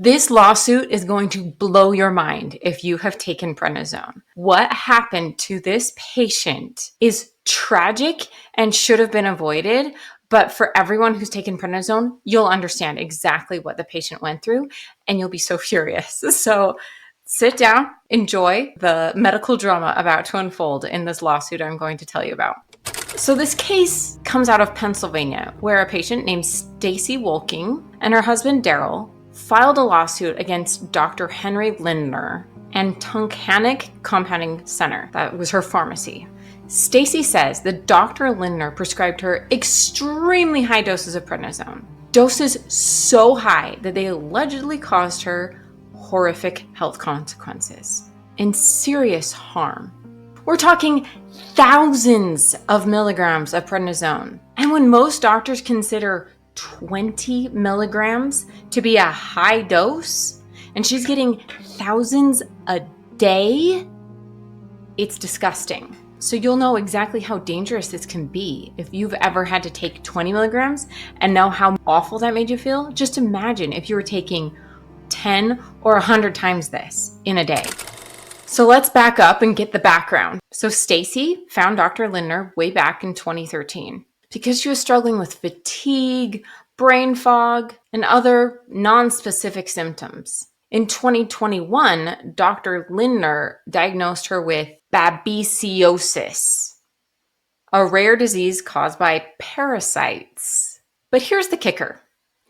This lawsuit is going to blow your mind if you have taken prednisone. What happened to this patient is tragic and should have been avoided. But for everyone who's taken prednisone, you'll understand exactly what the patient went through and you'll be so furious. So sit down, enjoy the medical drama about to unfold in this lawsuit I'm going to tell you about. So this case comes out of Pennsylvania, where a patient named Stacy Wolking and her husband Daryl filed a lawsuit against Dr. Henry Lindner and Tunic Compounding Center. That was her pharmacy. Stacy says that Dr. Lindner prescribed her extremely high doses of prednisone, doses so high that they allegedly caused her horrific health consequences and serious harm. We're talking thousands of milligrams of prednisone. And when most doctors consider 20 milligrams to be a high dose, and she's getting thousands a day, it's disgusting. So you'll know exactly how dangerous this can be if you've ever had to take 20 milligrams and know how awful that made you feel. Just imagine if you were taking 10 or 100 times this in a day. So let's back up and get the background. So Stacy found Dr. Lindner way back in 2013 because she was struggling with fatigue, brain fog, and other non-specific symptoms. In 2021, Dr. Lindner diagnosed her with babesiosis, a rare disease caused by parasites. But here's the kicker.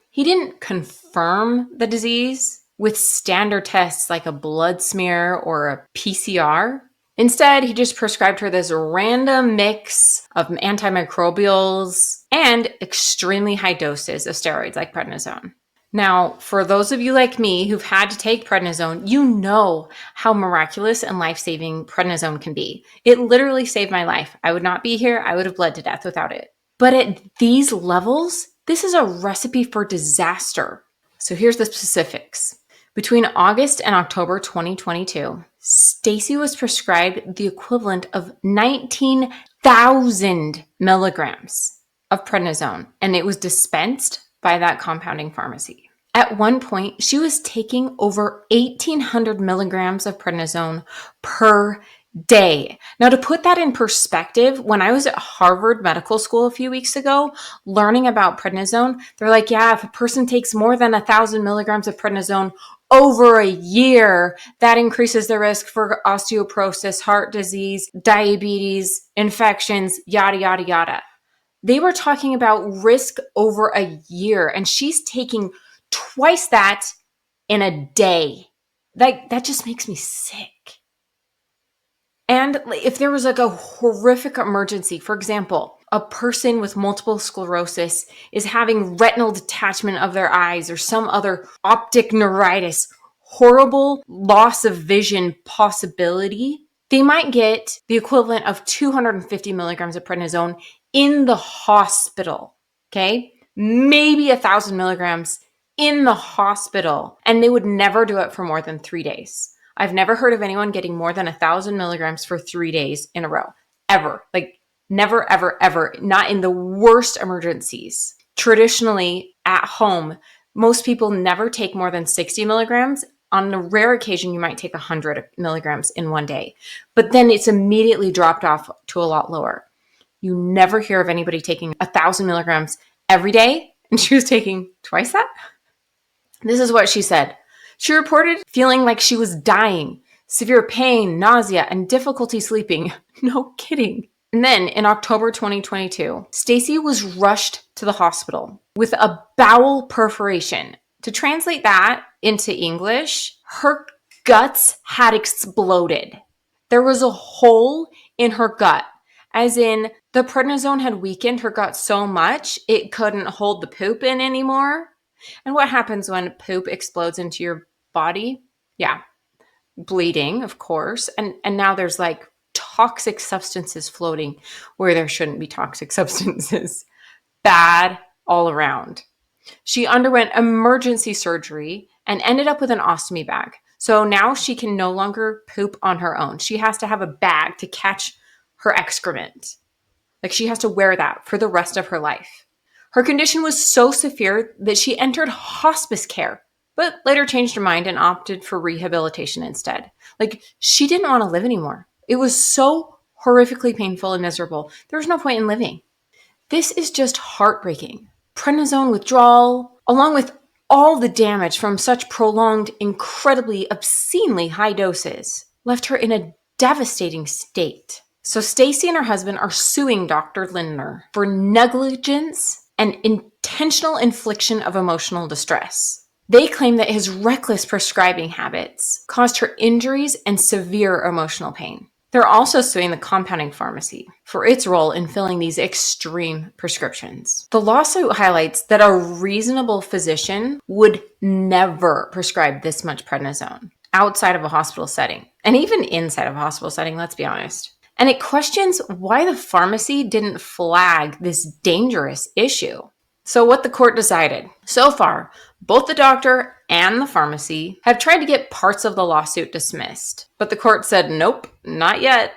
He didn't confirm the disease with standard tests like a blood smear or a PCR. Instead, he just prescribed her this random mix of antimicrobials and extremely high doses of steroids like prednisone. Now, for those of you like me who've had to take prednisone, you know how miraculous and life-saving prednisone can be. It literally saved my life. I would not be here. I would have bled to death without it. But at these levels, this is a recipe for disaster. So here's the specifics. Between August and October 2022, Stacy was prescribed the equivalent of 19,000 milligrams of prednisone, and it was dispensed by that compounding pharmacy. At one point, she was taking over 1,800 milligrams of prednisone per day. Now, to put that in perspective, when I was at Harvard Medical School a few weeks ago, learning about prednisone, they're like, yeah, if a person takes more than 1,000 milligrams of prednisone over a year, that increases the risk for osteoporosis, heart disease, diabetes, infections, yada, yada, yada. They were talking about risk over a year, and she's taking twice that in a day. That just makes me sick. And if there was like a horrific emergency, for example, a person with multiple sclerosis is having retinal detachment of their eyes or some other optic neuritis, horrible loss of vision possibility, they might get the equivalent of 250 milligrams of prednisone in the hospital, okay? Maybe 1,000 milligrams in the hospital, and they would never do it for more than 3 days. I've never heard of anyone getting more than 1,000 milligrams for 3 days in a row, ever. Like never, ever, ever, not in the worst emergencies. Traditionally, at home, most people never take more than 60 milligrams. On a rare occasion, you might take 100 milligrams in one day, but then it's immediately dropped off to a lot lower. You never hear of anybody taking 1,000 milligrams every day, and she was taking twice that? This is what she said. She reported feeling like she was dying, severe pain, nausea, and difficulty sleeping. No kidding. And then in October 2022, Stacy was rushed to the hospital with a bowel perforation. To translate that into English, her guts had exploded. There was a hole in her gut, as in the prednisone had weakened her gut so much it couldn't hold the poop in anymore. And what happens when poop explodes into your body? Yeah, bleeding, of course. And now there's like toxic substances floating where there shouldn't be toxic substances. Bad all around. She underwent emergency surgery and ended up with an ostomy bag. So now she can no longer poop on her own. She has to have a bag to catch her excrement. Like she has to wear that for the rest of her life. Her condition was so severe that she entered hospice care but later changed her mind and opted for rehabilitation instead. Like, she didn't want to live anymore. It was so horrifically painful and miserable. There was no point in living. This is just heartbreaking. Prednisone withdrawal, along with all the damage from such prolonged, incredibly, obscenely high doses, left her in a devastating state. So Stacy and her husband are suing Dr. Lindner for negligence and intentional infliction of emotional distress. They claim that his reckless prescribing habits caused her injuries and severe emotional pain. They're also suing the compounding pharmacy for its role in filling these extreme prescriptions. The lawsuit highlights that a reasonable physician would never prescribe this much prednisone outside of a hospital setting, and even inside of a hospital setting, let's be honest. And it questions why the pharmacy didn't flag this dangerous issue. So what the court decided. So far, both the doctor and the pharmacy have tried to get parts of the lawsuit dismissed, but the court said, nope, not yet.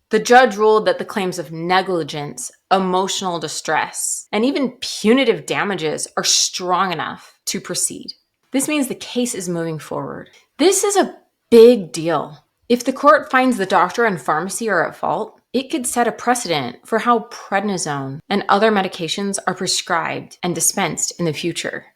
The judge ruled that the claims of negligence, emotional distress, and even punitive damages are strong enough to proceed. This means the case is moving forward. This is a big deal. If the court finds the doctor and pharmacy are at fault, it could set a precedent for how prednisone and other medications are prescribed and dispensed in the future.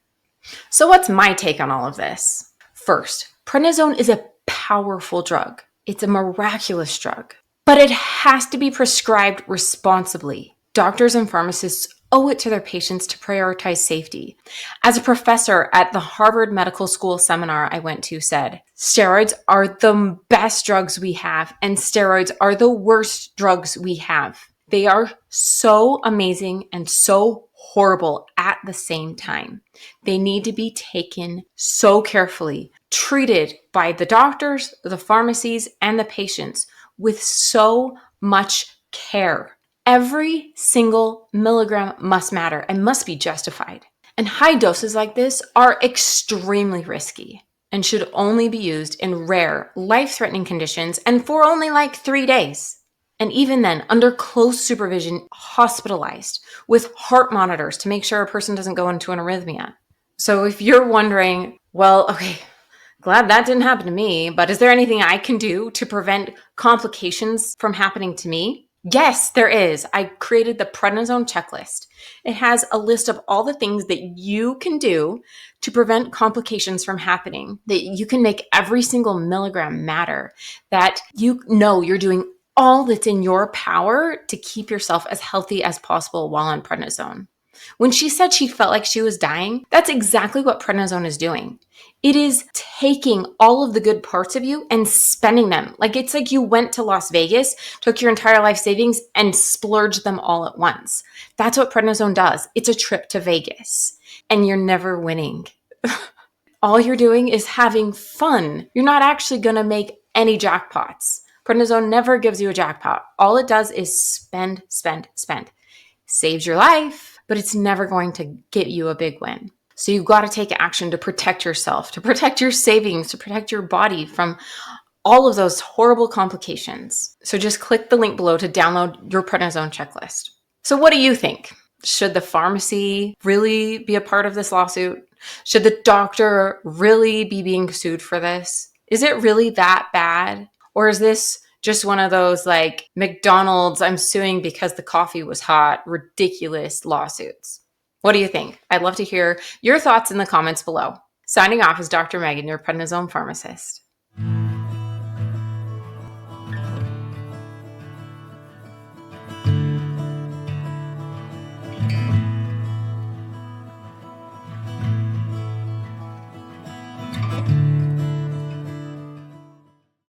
So what's my take on all of this? First, prednisone is a powerful drug. It's a miraculous drug, but it has to be prescribed responsibly. Doctors and pharmacists owe it to their patients to prioritize safety. As a professor at the Harvard Medical School seminar I went to said, steroids are the best drugs we have, and steroids are the worst drugs we have. They are so amazing and so horrible at the same time. They need to be taken so carefully, treated by the doctors, the pharmacies, and the patients with so much care. Every single milligram must matter and must be justified. And high doses like this are extremely risky and should only be used in rare, life-threatening conditions and for only like 3 days. And even then, under close supervision, hospitalized with heart monitors to make sure a person doesn't go into an arrhythmia. So if you're wondering, well, okay, glad that didn't happen to me, but is there anything I can do to prevent complications from happening to me? Yes, there is. I created the Prednisone Checklist. It has a list of all the things that you can do to prevent complications from happening, that you can make every single milligram matter, that you know you're doing all that's in your power to keep yourself as healthy as possible while on prednisone. When she said she felt like she was dying, that's exactly what prednisone is doing. It is taking all of the good parts of you and spending them. Like it's like you went to Las Vegas, took your entire life savings and splurged them all at once. That's what prednisone does. It's a trip to Vegas and you're never winning. All you're doing is having fun. You're not actually going to make any jackpots. Prednisone never gives you a jackpot. All it does is spend. Saves your life, but it's never going to get you a big win. So you've got to take action to protect yourself, to protect your savings, to protect your body from all of those horrible complications. So just click the link below to download your Prednisone checklist. So what do you think? Should the pharmacy really be a part of this lawsuit? Should the doctor really be being sued for this? Is it really that bad? Or is this just one of those like McDonald's, I'm suing because the coffee was hot, ridiculous lawsuits? What do you think? I'd love to hear your thoughts in the comments below. Signing off is Dr. Megan, your prednisone pharmacist.